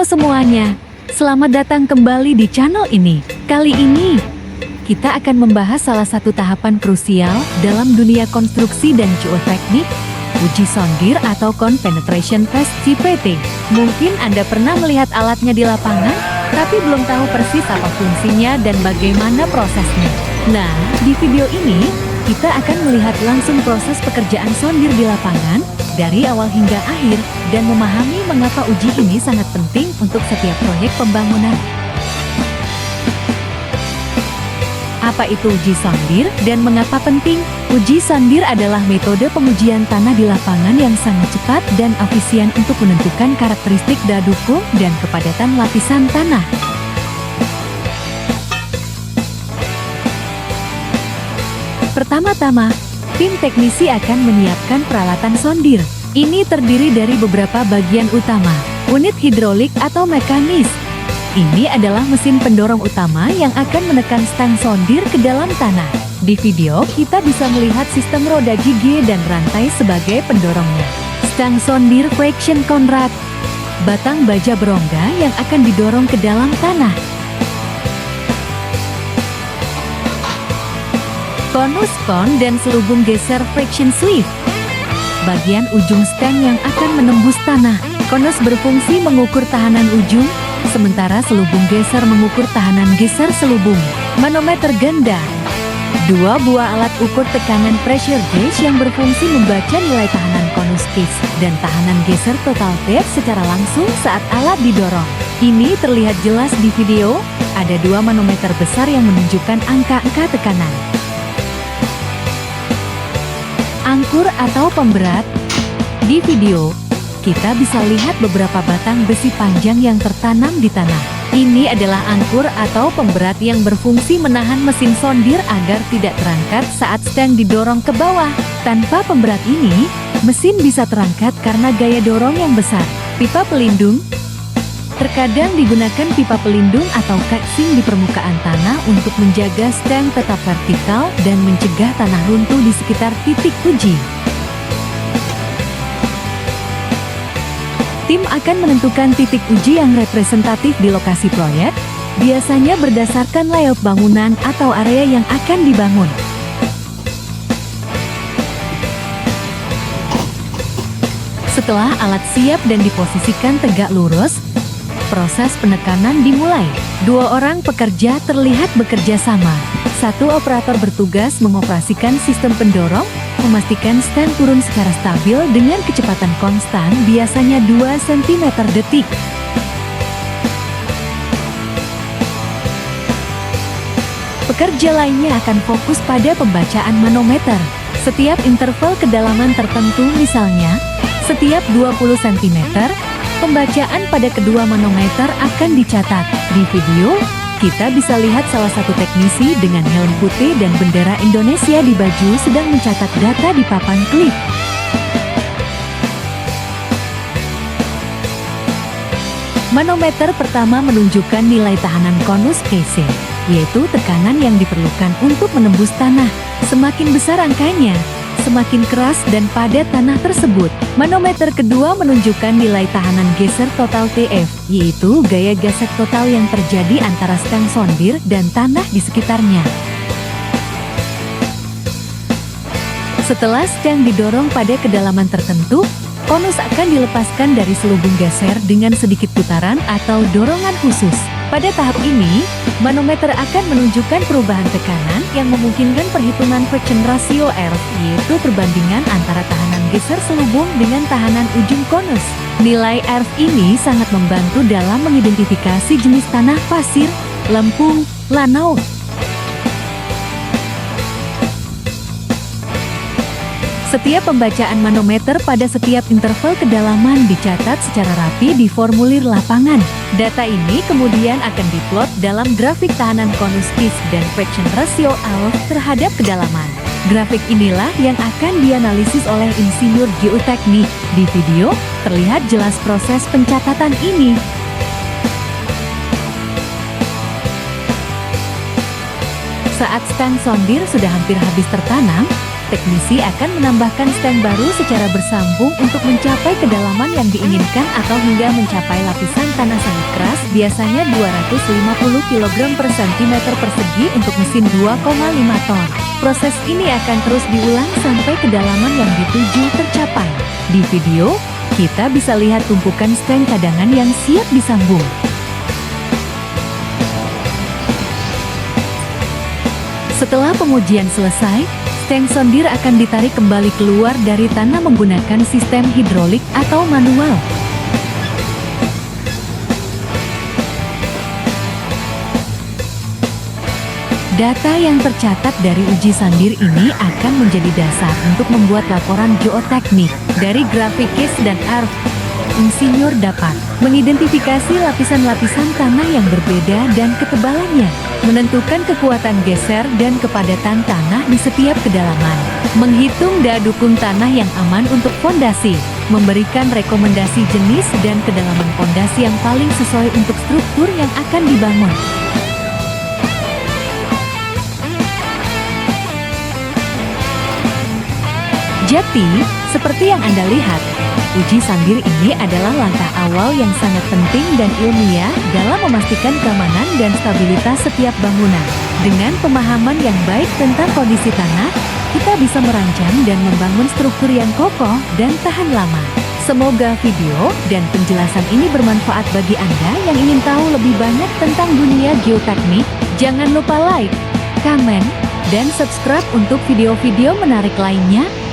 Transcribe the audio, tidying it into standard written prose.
semuanya, selamat datang kembali di channel ini. Kali ini, kita akan membahas salah satu tahapan krusial dalam dunia konstruksi dan geoteknik, uji sondir atau Ground Penetration Test (CPT). Mungkin Anda pernah melihat alatnya di lapangan, tapi belum tahu persis apa fungsinya dan bagaimana prosesnya. Nah, di video ini, kita akan melihat langsung proses pekerjaan sondir di lapangan, dari awal hingga akhir, dan memahami mengapa uji ini sangat penting untuk setiap proyek pembangunan. Apa itu uji sondir dan mengapa penting? Uji sondir adalah metode pengujian tanah di lapangan yang sangat cepat dan efisien untuk menentukan karakteristik dadu dan kepadatan lapisan tanah. Pertama-tama, tim teknisi akan menyiapkan peralatan sondir. Ini terdiri dari beberapa bagian utama, unit hidrolik atau mekanis. Ini adalah mesin pendorong utama yang akan menekan stang sondir ke dalam tanah. Di video, kita bisa melihat sistem roda gigi dan rantai sebagai pendorongnya. Stang sondir friction conrod, batang baja berongga yang akan didorong ke dalam tanah. Konus kon dan selubung geser friction sleeve, bagian ujung stang yang akan menembus tanah. Konus berfungsi mengukur tahanan ujung, sementara selubung geser mengukur tahanan geser selubung. Manometer ganda, dua buah alat ukur tekanan pressure gauge yang berfungsi membaca nilai tahanan konus case dan tahanan geser total tape secara langsung saat alat didorong. Ini terlihat jelas di video, ada dua manometer besar yang menunjukkan angka-angka tekanan. Angkur atau pemberat. Di video, kita bisa lihat beberapa batang besi panjang yang tertanam di tanah. Ini adalah angkur atau pemberat yang berfungsi menahan mesin sondir agar tidak terangkat saat stang didorong ke bawah. Tanpa pemberat ini, mesin bisa terangkat karena gaya dorong yang besar. Pipa pelindung. Terkadang digunakan pipa pelindung atau casing di permukaan tanah untuk menjaga stang tetap vertikal dan mencegah tanah runtuh di sekitar titik uji. Tim akan menentukan titik uji yang representatif di lokasi proyek, biasanya berdasarkan layout bangunan atau area yang akan dibangun. Setelah alat siap dan diposisikan tegak lurus, proses penekanan dimulai. Dua orang pekerja terlihat bekerja sama. Satu operator bertugas mengoperasikan sistem pendorong, memastikan stang turun secara stabil dengan kecepatan konstan, biasanya 2 cm detik. Pekerja lainnya akan fokus pada pembacaan manometer. Setiap interval kedalaman tertentu, misalnya setiap 20 cm, pembacaan pada kedua manometer akan dicatat. Di video, kita bisa lihat salah satu teknisi dengan helm putih dan bendera Indonesia di baju sedang mencatat data di papan klip. Manometer pertama menunjukkan nilai tahanan konus casing, yaitu tekanan yang diperlukan untuk menembus tanah. Semakin besar angkanya, semakin keras dan padat tanah tersebut. Manometer kedua menunjukkan nilai tahanan geser total TF, yaitu gaya gesek total yang terjadi antara stang sondir dan tanah di sekitarnya. Setelah stang didorong pada kedalaman tertentu, konus akan dilepaskan dari selubung geser dengan sedikit putaran atau dorongan khusus. Pada tahap ini, manometer akan menunjukkan perubahan tekanan yang memungkinkan perhitungan friction ratio R, yaitu perbandingan antara tahanan geser selubung dengan tahanan ujung konus. Nilai R ini sangat membantu dalam mengidentifikasi jenis tanah pasir, lempung, lanau. Setiap pembacaan manometer pada setiap interval kedalaman dicatat secara rapi di formulir lapangan. Data ini kemudian akan diplot dalam grafik tahanan konus case dan friction ratio R terhadap kedalaman. Grafik inilah yang akan dianalisis oleh insinyur geoteknik. Di video, terlihat jelas proses pencatatan ini. Saat stang sondir sudah hampir habis tertanam, teknisi akan menambahkan stang baru secara bersambung untuk mencapai kedalaman yang diinginkan atau hingga mencapai lapisan tanah sangat biasanya 250 kg per cm persegi untuk mesin 2,5 ton. Proses ini akan terus diulang sampai kedalaman yang dituju tercapai. Di video, kita bisa lihat tumpukan stang cadangan yang siap disambung. Setelah pengujian selesai, stang sondir akan ditarik kembali keluar dari tanah menggunakan sistem hidrolik atau manual. Data yang tercatat dari uji sandir ini akan menjadi dasar untuk membuat laporan geoteknik. Dari grafik dan ARF, insinyur dapat mengidentifikasi lapisan-lapisan tanah yang berbeda dan ketebalannya, menentukan kekuatan geser dan kepadatan tanah di setiap kedalaman, menghitung daya dukung tanah yang aman untuk fondasi, memberikan rekomendasi jenis dan kedalaman fondasi yang paling sesuai untuk struktur yang akan dibangun. Jadi, seperti yang Anda lihat, uji sandir ini adalah langkah awal yang sangat penting dan ilmiah dalam memastikan keamanan dan stabilitas setiap bangunan. Dengan pemahaman yang baik tentang kondisi tanah, kita bisa merancang dan membangun struktur yang kokoh dan tahan lama. Semoga video dan penjelasan ini bermanfaat bagi Anda yang ingin tahu lebih banyak tentang dunia geoteknik. Jangan lupa like, komen, dan subscribe untuk video-video menarik lainnya.